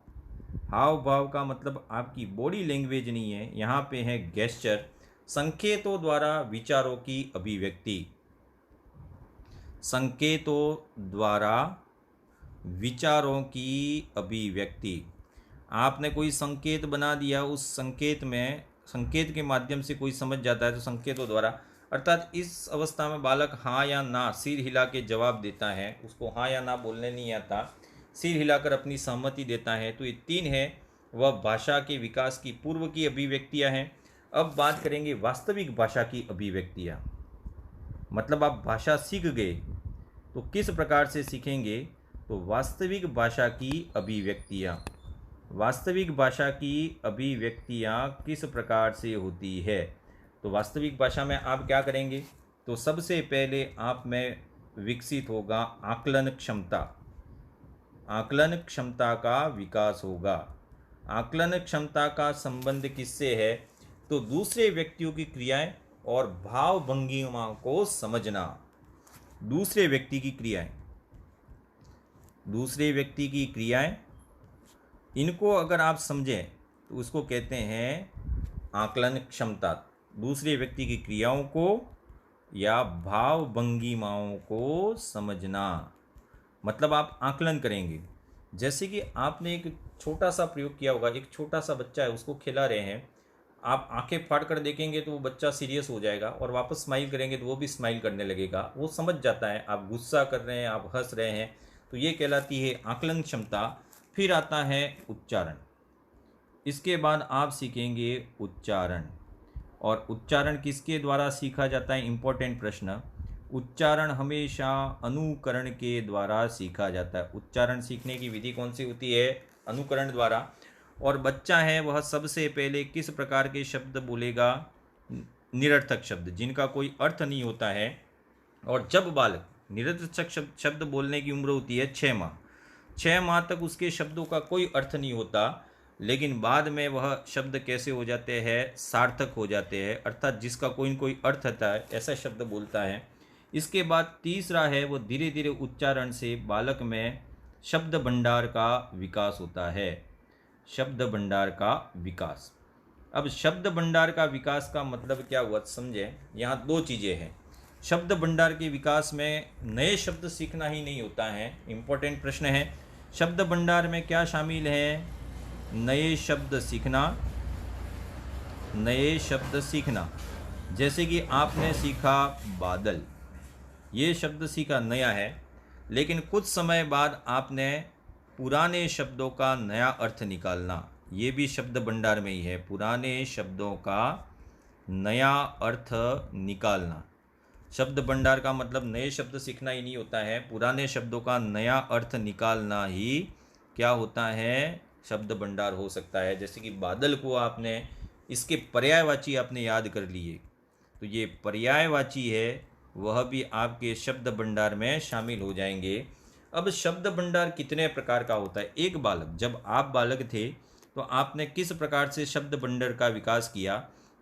हाव भाव का मतलब आपकी बॉडी लैंग्वेज नहीं है, यहाँ पे है गेस्चर, संकेतों द्वारा विचारों की अभिव्यक्ति, संकेतों द्वारा विचारों की अभिव्यक्ति। आपने कोई संकेत बना दिया, उस संकेत में, संकेत के माध्यम से कोई समझ जाता है तो संकेतों द्वारा, अर्थात इस अवस्था में बालक हाँ या ना सिर हिला के जवाब देता है, उसको हाँ या ना बोलने नहीं आता, सिर हिलाकर अपनी सहमति देता है। तो ये 3 है वह भाषा के विकास की पूर्व की अभिव्यक्तियाँ हैं। अब बात करेंगे वास्तविक भाषा की अभिव्यक्तियाँ। मतलब आप भाषा सीख गए तो किस प्रकार से सीखेंगे? तो वास्तविक भाषा की अभिव्यक्तियाँ, वास्तविक भाषा की अभिव्यक्तियाँ किस प्रकार से होती है? तो वास्तविक भाषा में आप क्या करेंगे? तो सबसे पहले आप में विकसित होगा आकलन क्षमता, आकलन क्षमता का विकास होगा। आकलन क्षमता का संबंध किससे है? तो दूसरे व्यक्तियों की क्रियाएं और भाव भंगिमाओं को समझना। दूसरे व्यक्ति की क्रियाएं, दूसरे व्यक्ति की क्रियाएं, इनको अगर आप समझें तो उसको कहते हैं आकलन क्षमता। दूसरे व्यक्ति की क्रियाओं को या भाव भंगिमाओं को समझना, मतलब आप आकलन करेंगे। जैसे कि आपने एक छोटा सा प्रयोग किया होगा, एक छोटा सा बच्चा है, उसको खिला रहे हैं, आप आंखें फाड़ कर देखेंगे तो वो बच्चा सीरियस हो जाएगा और वापस स्माइल करेंगे तो वो भी स्माइल करने लगेगा। वो समझ जाता है आप गुस्सा कर रहे हैं, आप हंस रहे हैं। तो ये कहलाती है आकलन क्षमता। फिर आता है उच्चारण। इसके बाद आप सीखेंगे उच्चारण। और उच्चारण किसके द्वारा सीखा जाता है? इम्पोर्टेंट प्रश्न। उच्चारण हमेशा अनुकरण के द्वारा सीखा जाता है। उच्चारण सीखने की विधि कौन सी होती है? अनुकरण द्वारा। और बच्चा है वह सबसे पहले किस प्रकार के शब्द बोलेगा? निरर्थक शब्द, जिनका कोई अर्थ नहीं होता है। और जब बालक निरर्थक शब्द बोलने की उम्र होती है 6 माह, 6 माह तक उसके शब्दों का कोई अर्थ नहीं होता, लेकिन बाद में वह शब्द कैसे हो जाते हैं, सार्थक हो जाते हैं, अर्थात जिसका कोई न कोई अर्थ होता है ऐसा शब्द बोलता है। इसके बाद तीसरा है वो धीरे धीरे उच्चारण से बालक में शब्द भंडार का विकास होता है। शब्द भंडार का विकास। अब शब्द भंडार का विकास का मतलब क्या हुआ समझे। यहाँ दो चीज़ें हैं। शब्द भंडार के विकास में नए शब्द सीखना ही नहीं होता है। इम्पोर्टेंट प्रश्न है, शब्द भंडार में क्या शामिल है, नए शब्द सीखना। नए शब्द सीखना, जैसे कि आपने सीखा बादल, ये शब्द सीखा, नया है, लेकिन कुछ समय बाद आपने पुराने शब्दों का नया अर्थ निकालना, ये भी शब्द भंडार में ही है। पुराने शब्दों का नया अर्थ निकालना। शब्द भंडार का मतलब नए शब्द सीखना ही नहीं होता है, पुराने शब्दों का नया अर्थ निकालना ही क्या होता है, शब्द भंडार हो सकता है। जैसे कि बादल को आपने इसके पर्यायवाची आपने याद कर लिए, तो ये पर्यायवाची है, वह भी आपके शब्द भंडार में शामिल हो जाएंगे। अब शब्द भंडार कितने प्रकार का होता है। एक बालक, जब आप बालक थे तो आपने किस प्रकार से शब्द भंडार का विकास किया,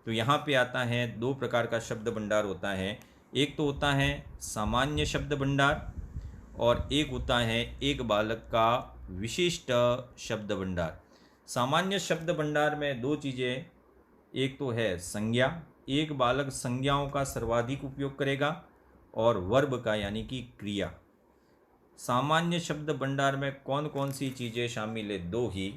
तो यहाँ पे आता है 2 प्रकार का शब्द भंडार होता है। एक तो होता है सामान्य शब्द भंडार और एक होता है एक बालक का विशिष्ट शब्द भंडार। सामान्य शब्द भंडार में 2 चीज़ें, एक तो है संज्ञा, एक बालक संज्ञाओं का सर्वाधिक उपयोग करेगा, और वर्ब का यानी कि क्रिया। सामान्य शब्द भंडार में कौन कौन सी चीज़ें शामिल है, 2 ही,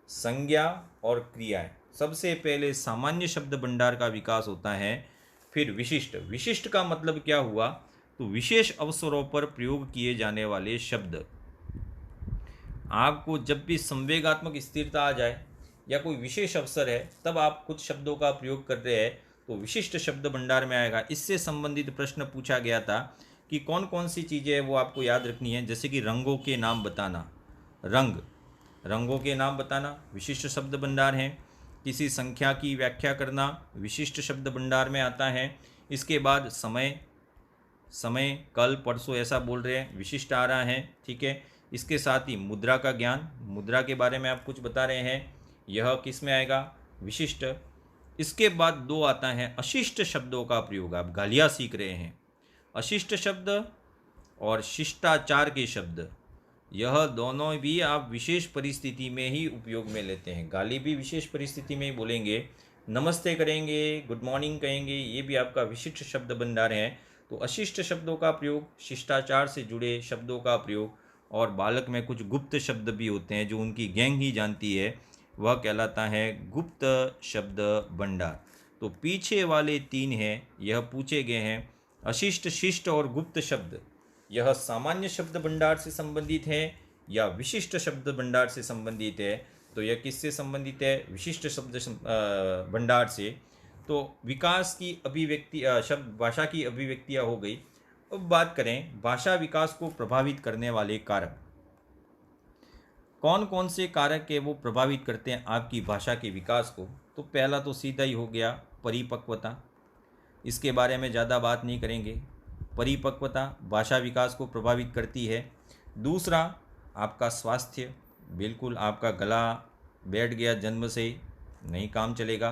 संज्ञा और क्रियाएं। सबसे पहले सामान्य शब्द भंडार का विकास होता है, फिर विशिष्ट। विशिष्ट का मतलब क्या हुआ, तो विशेष अवसरों पर प्रयोग किए जाने वाले शब्द। आपको जब भी संवेगात्मक स्थिरता आ जाए या कोई विशेष अवसर है, तब आप कुछ शब्दों का प्रयोग कर रहे हैं, तो विशिष्ट शब्द भंडार में आएगा। इससे संबंधित प्रश्न पूछा गया था कि कौन कौन सी चीज़ें हैं वो आपको याद रखनी है। जैसे कि रंगों के नाम बताना, रंग, रंगों के नाम बताना विशिष्ट शब्द भंडार हैं। किसी संख्या की व्याख्या करना विशिष्ट शब्द भंडार में आता है। इसके बाद समय, समय कल परसों ऐसा बोल रहे हैं, विशिष्ट आ रहा है, ठीक है। इसके साथ ही मुद्रा का ज्ञान, मुद्रा के बारे में आप कुछ बता रहे हैं, यह किस में आएगा, विशिष्ट। इसके बाद 2 आता है अशिष्ट शब्दों का प्रयोग। आप गालियाँ सीख रहे हैं, अशिष्ट शब्द और शिष्टाचार के शब्द, यह दोनों भी आप विशेष परिस्थिति में ही उपयोग में लेते हैं। गाली भी विशेष परिस्थिति में ही बोलेंगे, नमस्ते करेंगे, गुड मॉर्निंग कहेंगे, ये भी आपका विशिष्ट शब्द भंडार है। तो अशिष्ट शब्दों का प्रयोग, शिष्टाचार से जुड़े शब्दों का प्रयोग, और बालक में कुछ गुप्त शब्द भी होते हैं जो उनकी गैंग ही जानती है, वह कहलाता है गुप्त शब्द भंडार। तो पीछे वाले 3 हैं, यह पूछे गए हैं। अशिष्ट, शिष्ट और गुप्त शब्द, यह सामान्य शब्द भंडार से संबंधित है या विशिष्ट शब्द भंडार से संबंधित है। तो यह किससे संबंधित है, विशिष्ट शब्द भंडार से। तो विकास की अभिव्यक्ति, शब्द भाषा की अभिव्यक्तियाँ हो गई। अब बात करें भाषा विकास को प्रभावित करने वाले कारक। कौन कौन से कारक है वो प्रभावित करते हैं आपकी भाषा के विकास को। तो पहला तो सीधा ही हो गया परिपक्वता, इसके बारे में ज़्यादा बात नहीं करेंगे। परिपक्वता भाषा विकास को प्रभावित करती है। दूसरा आपका स्वास्थ्य, बिल्कुल आपका गला बैठ गया जन्म से, नहीं काम चलेगा।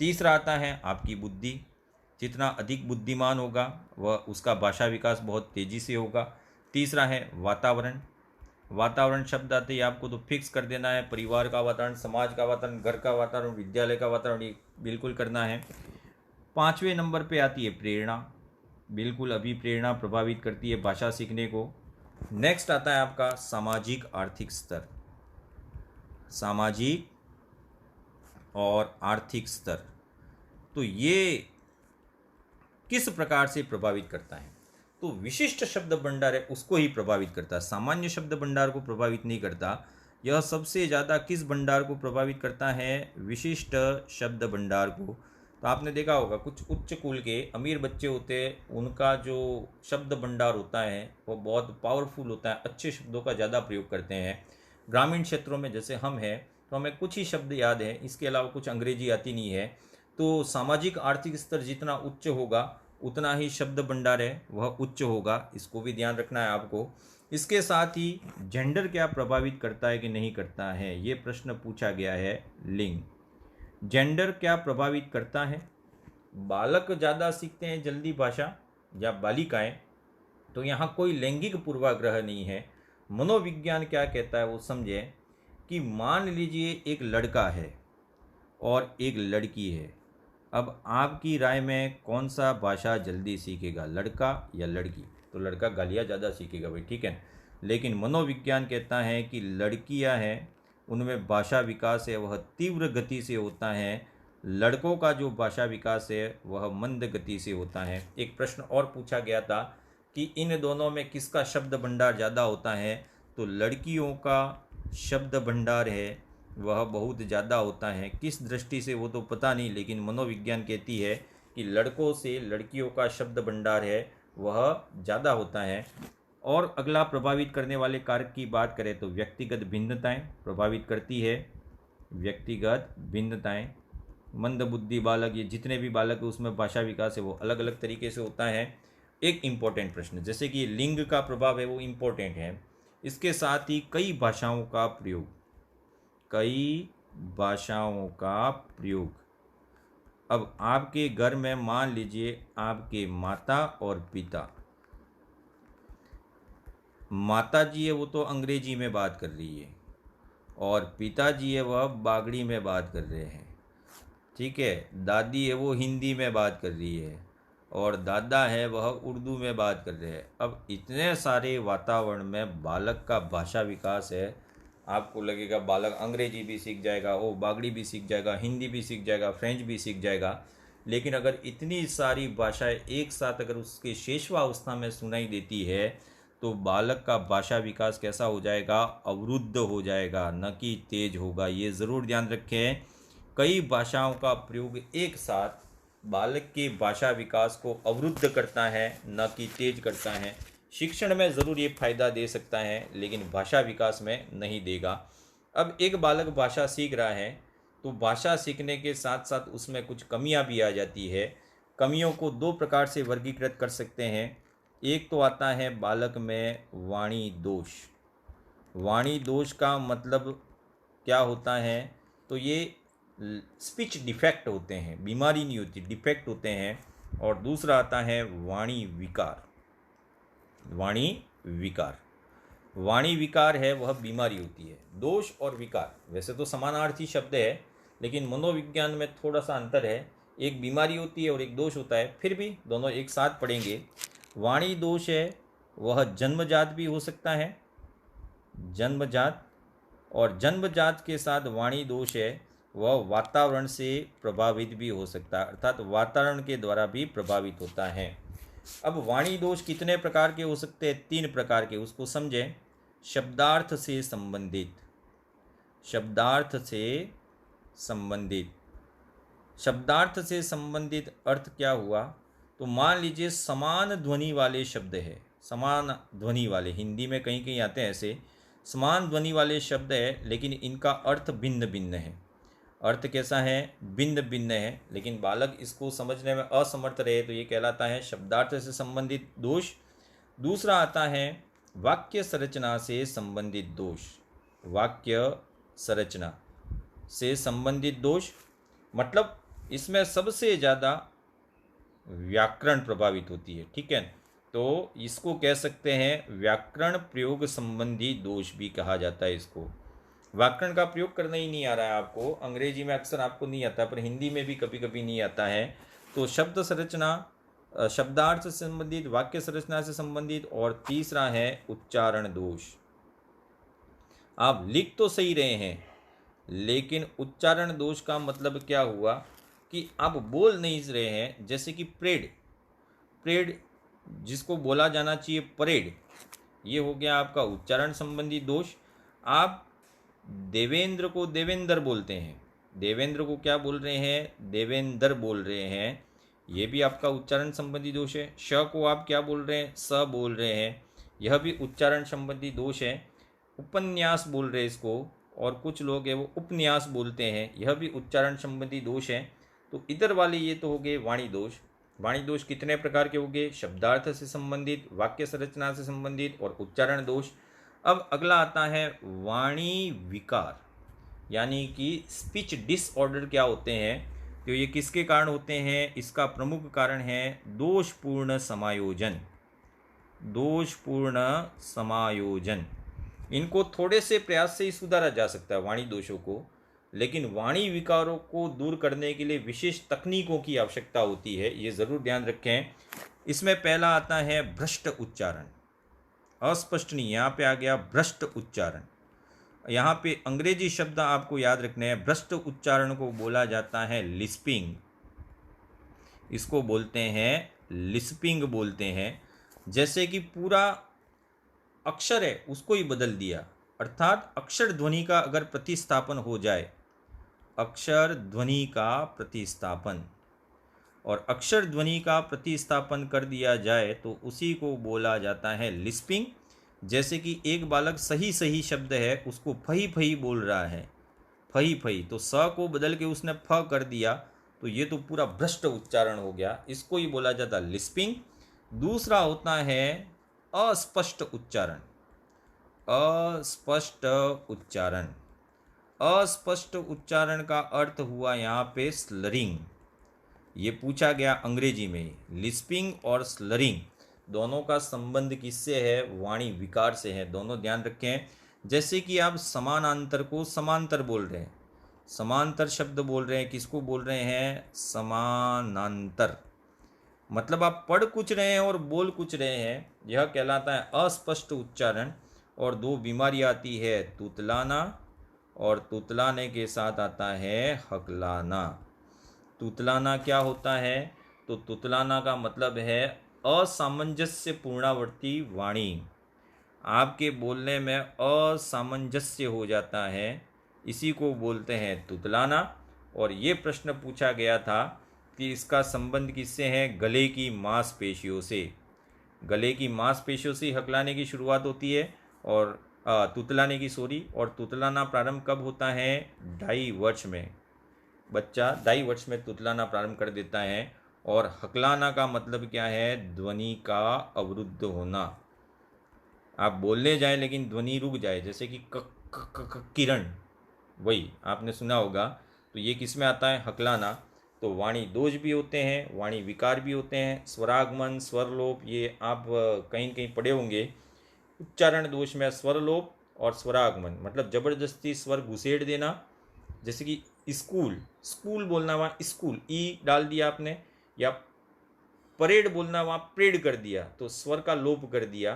तीसरा आता है आपकी बुद्धि, जितना अधिक बुद्धिमान होगा वह उसका भाषा विकास बहुत तेज़ी से होगा। तीसरा है वातावरण। वातावरण शब्द आते ही आपको तो फिक्स कर देना है, परिवार का वातावरण, समाज का वातावरण, घर का वातावरण, विद्यालय का वातावरण, ये बिल्कुल करना है। 5वें नंबर पे आती है प्रेरणा, बिल्कुल अभी प्रेरणा प्रभावित करती है भाषा सीखने को। नेक्स्ट आता है आपका सामाजिक आर्थिक स्तर। सामाजिक और आर्थिक स्तर, तो ये किस प्रकार से प्रभावित करता है, तो विशिष्ट शब्द भंडार है उसको ही प्रभावित करता है, सामान्य शब्द भंडार को प्रभावित नहीं करता। यह सबसे ज़्यादा किस भंडार को प्रभावित करता है, विशिष्ट शब्द भंडार को। तो आपने देखा होगा कुछ उच्च कुल के अमीर बच्चे होते हैं, उनका जो शब्द भंडार होता है वो बहुत पावरफुल होता है, अच्छे शब्दों का ज़्यादा प्रयोग करते हैं। ग्रामीण क्षेत्रों में जैसे हम हैं तो हमें कुछ ही शब्द याद है, इसके अलावा कुछ अंग्रेजी आती नहीं है। तो सामाजिक आर्थिक स्तर जितना उच्च होगा उतना ही शब्द भंडार है वह उच्च होगा, इसको भी ध्यान रखना है आपको। इसके साथ ही जेंडर क्या प्रभावित करता है कि नहीं करता है, ये प्रश्न पूछा गया है। लिंग, जेंडर क्या प्रभावित करता है? बालक ज़्यादा सीखते हैं जल्दी भाषा या बालिकाएं, तो यहाँ कोई लैंगिक पूर्वाग्रह नहीं है। मनोविज्ञान क्या कहता है वो समझे कि मान लीजिए एक लड़का है और एक लड़की है। अब आपकी राय में कौन सा भाषा जल्दी सीखेगा, लड़का या लड़की? तो लड़का गालियाँ ज़्यादा सीखेगा भाई, ठीक है। लेकिन मनोविज्ञान कहता है कि लड़कियां हैं उनमें भाषा विकास है वह तीव्र गति से होता है, लड़कों का जो भाषा विकास है वह मंद गति से होता है। एक प्रश्न और पूछा गया था कि इन दोनों में किसका शब्द भंडार ज़्यादा होता है, तो लड़कियों का शब्द भंडार है वह बहुत ज़्यादा होता है। किस दृष्टि से वो तो पता नहीं, लेकिन मनोविज्ञान कहती है कि लड़कों से लड़कियों का शब्द भंडार है वह ज़्यादा होता है। और अगला प्रभावित करने वाले कारक की बात करें तो व्यक्तिगत भिन्नताएं प्रभावित करती है। व्यक्तिगत भिन्नताएं, मंद बुद्धि बालक, ये जितने भी बालक है उसमें भाषा विकास है वो अलग अलग तरीके से होता है। एक इम्पोर्टेंट प्रश्न, जैसे कि लिंग का प्रभाव है वो इम्पोर्टेंट है, इसके साथ ही कई भाषाओं का प्रयोग, कई भाषाओं का प्रयोग। अब आपके घर में मान लीजिए आपके माता और पिता, माता जी है वो तो अंग्रेजी में बात कर रही है और पिताजी है वह बागड़ी में बात कर रहे हैं, ठीक है। दादी है वो हिंदी में बात कर रही है और दादा है वह उर्दू में बात कर रहे हैं। अब इतने सारे वातावरण में बालक का भाषा विकास है, आपको लगेगा बालक अंग्रेजी भी सीख जाएगा, वो बागड़ी भी सीख जाएगा, हिंदी भी सीख जाएगा, फ्रेंच भी सीख जाएगा। लेकिन अगर इतनी सारी भाषाएं एक साथ अगर उसके शेषवावस्था में सुनाई देती है तो बालक का भाषा विकास कैसा हो जाएगा, अवरुद्ध हो जाएगा, न कि तेज होगा। ये ज़रूर ध्यान रखें, कई भाषाओं का प्रयोग एक साथ बालक के भाषा विकास को अवरुद्ध करता है न कि तेज करता है। शिक्षण में ज़रूर ये फायदा दे सकता है लेकिन भाषा विकास में नहीं देगा। अब एक बालक भाषा सीख रहा है तो भाषा सीखने के साथ साथ उसमें कुछ कमियां भी आ जाती है। कमियों को दो प्रकार से वर्गीकृत कर सकते हैं। एक तो आता है बालक में वाणी दोष। वाणी दोष का मतलब क्या होता है, तो ये स्पीच डिफेक्ट होते हैं, बीमारी नहीं होती, डिफेक्ट होते हैं। और दूसरा आता है वाणी विकार। वाणी विकार, वाणी विकार है वह बीमारी होती है। दोष और विकार वैसे तो समानार्थी शब्द है लेकिन मनोविज्ञान में थोड़ा सा अंतर है, एक बीमारी होती है और एक दोष होता है, फिर भी दोनों एक साथ पढ़ेंगे। वाणी दोष है वह जन्मजात भी हो सकता है, जन्मजात, और जन्मजात के साथ वाणी दोष है वह वातावरण से प्रभावित भी हो सकता है, अर्थात वातावरण के द्वारा भी प्रभावित होता है। अब वाणी दोष कितने प्रकार के हो सकते हैं, 3 प्रकार के, उसको समझें। शब्दार्थ से संबंधित, शब्दार्थ से संबंधित, शब्दार्थ से संबंधित अर्थ क्या हुआ, तो मान लीजिए समान ध्वनि वाले शब्द है, समान ध्वनि वाले, हिंदी में कहीं कहीं आते हैं ऐसे, समान ध्वनि वाले शब्द है लेकिन इनका अर्थ भिन्न भिन्न है। अर्थ कैसा है, भिन्न भिन्न है, लेकिन बालक इसको समझने में असमर्थ रहे तो ये कहलाता है शब्दार्थ से संबंधित दोष। दूसरा आता है वाक्य संरचना से संबंधित दोष, वाक्य संरचना से संबंधित दोष, मतलब इसमें सबसे ज़्यादा व्याकरण प्रभावित होती है, ठीक है। तो इसको कह सकते हैं व्याकरण प्रयोग संबंधी दोष भी कहा जाता है इसको। व्याकरण का प्रयोग करना ही नहीं आ रहा है आपको, अंग्रेजी में अक्सर आपको नहीं आता पर हिंदी में भी कभी कभी नहीं आता है। तो शब्द संरचना, शब्दार्थ से संबंधित, वाक्य संरचना से संबंधित, और तीसरा है उच्चारण दोष। आप लिख तो सही रहे हैं लेकिन उच्चारण दोष का मतलब क्या हुआ कि आप बोल नहीं रहे हैं, जैसे कि परेड, परेड जिसको बोला जाना चाहिए परेड, ये हो गया आपका उच्चारण संबंधी दोष। आप देवेंद्र को देवेंद्र बोलते हैं, देवेंद्र को क्या बोल रहे हैं, देवेंद्र बोल रहे हैं, ये भी आपका उच्चारण संबंधी दोष है। श को आप क्या बोल रहे हैं, स बोल रहे हैं, यह भी उच्चारण संबंधी दोष है। उपन्यास बोल रहे हैं इसको, और कुछ लोग हैं वो उपन्यास बोलते हैं, यह भी उच्चारण संबंधी दोष है। तो इधर वाले ये तो हो गए वाणी दोष। वाणी दोष कितने प्रकार के होंगे? शब्दार्थ से संबंधित, वाक्य संरचना से संबंधित और उच्चारण दोष। अब अगला आता है वाणी विकार, यानी कि स्पीच डिसऑर्डर क्या होते हैं, तो ये किसके कारण होते हैं? इसका प्रमुख कारण है दोषपूर्ण समायोजन। दोषपूर्ण समायोजन, इनको थोड़े से प्रयास से ही सुधारा जा सकता है वाणी दोषों को, लेकिन वाणी विकारों को दूर करने के लिए विशेष तकनीकों की आवश्यकता होती है, ये ज़रूर ध्यान रखें। इसमें पहला आता है भ्रष्ट उच्चारण। अस्पष्ट नहीं, यहाँ पे आ गया भ्रष्ट उच्चारण। यहाँ पे अंग्रेजी शब्द आपको याद रखने हैं। भ्रष्ट उच्चारण को बोला जाता है लिस्पिंग, इसको बोलते हैं लिस्पिंग बोलते हैं। जैसे कि पूरा अक्षर है उसको ही बदल दिया, अर्थात अक्षर ध्वनि का अगर प्रतिस्थापन हो जाए, अक्षर ध्वनि का प्रतिस्थापन, और अक्षर ध्वनि का प्रतिस्थापन कर दिया जाए तो उसी को बोला जाता है लिस्पिंग। जैसे कि एक बालक सही सही शब्द है उसको फही फही बोल रहा है, फही फही, तो स को बदल के उसने फ कर दिया, तो ये तो पूरा भ्रष्ट उच्चारण हो गया, इसको ही बोला जाता है लिस्पिंग। दूसरा होता है अस्पष्ट उच्चारण। अस्पष्ट उच्चारण, अस्पष्ट उच्चारण का अर्थ हुआ यहाँ पे स्लरिंग। ये पूछा गया अंग्रेजी में। लिस्पिंग और स्लरिंग दोनों का संबंध किससे है? वाणी विकार से है, दोनों ध्यान रखें। जैसे कि आप समानांतर को समांतर बोल रहे हैं, समांतर शब्द बोल रहे हैं, किसको बोल रहे हैं? समानांतर। मतलब आप पढ़ कुछ रहे हैं और बोल कुछ रहे हैं, यह कहलाता है अस्पष्ट उच्चारण। और दो बीमारी आती है, तुतलाना, और तुतलाने के साथ आता है हकलाना। तुतलाना क्या होता है? तो तुतलाना का मतलब है असामंजस्य पूर्णावर्ती वाणी, आपके बोलने में असामंजस्य हो जाता है, इसी को बोलते हैं तुतलाना। और ये प्रश्न पूछा गया था कि इसका संबंध किससे है? गले की मांसपेशियों से। गले की मांसपेशियों से हकलाने की शुरुआत होती है, और तुतलाने की, और तुतलाना प्रारंभ कब होता है? 2.5 वर्ष में। बच्चा 2.5 वर्ष में तुतलाना प्रारंभ कर देता है। और हकलाना का मतलब क्या है? ध्वनि का अवरुद्ध होना। आप बोलने जाए लेकिन ध्वनि रुक जाए, जैसे कि क, क, क, क किरण, वही आपने सुना होगा। तो ये किस में आता है? हकलाना। तो वाणी दोष भी होते हैं, वाणी विकार भी होते हैं। स्वरागमन, स्वरलोप, ये आप कहीं न कहीं पढ़े होंगे। उच्चारण दोष में स्वरलोप और स्वरागमन, मतलब जबरदस्ती स्वर घुसेड़ देना। जैसे कि स्कूल, स्कूल बोलना वहाँ स्कूल, ई डाल दिया आपने, या परेड बोलना वहाँ परेड कर दिया, तो स्वर का लोप कर दिया।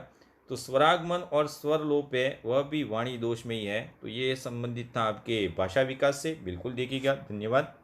तो स्वरागमन और स्वर लोप है, वह भी वाणी दोष में ही है। तो ये संबंधित था आपके भाषा विकास से। बिल्कुल देखिएगा। धन्यवाद।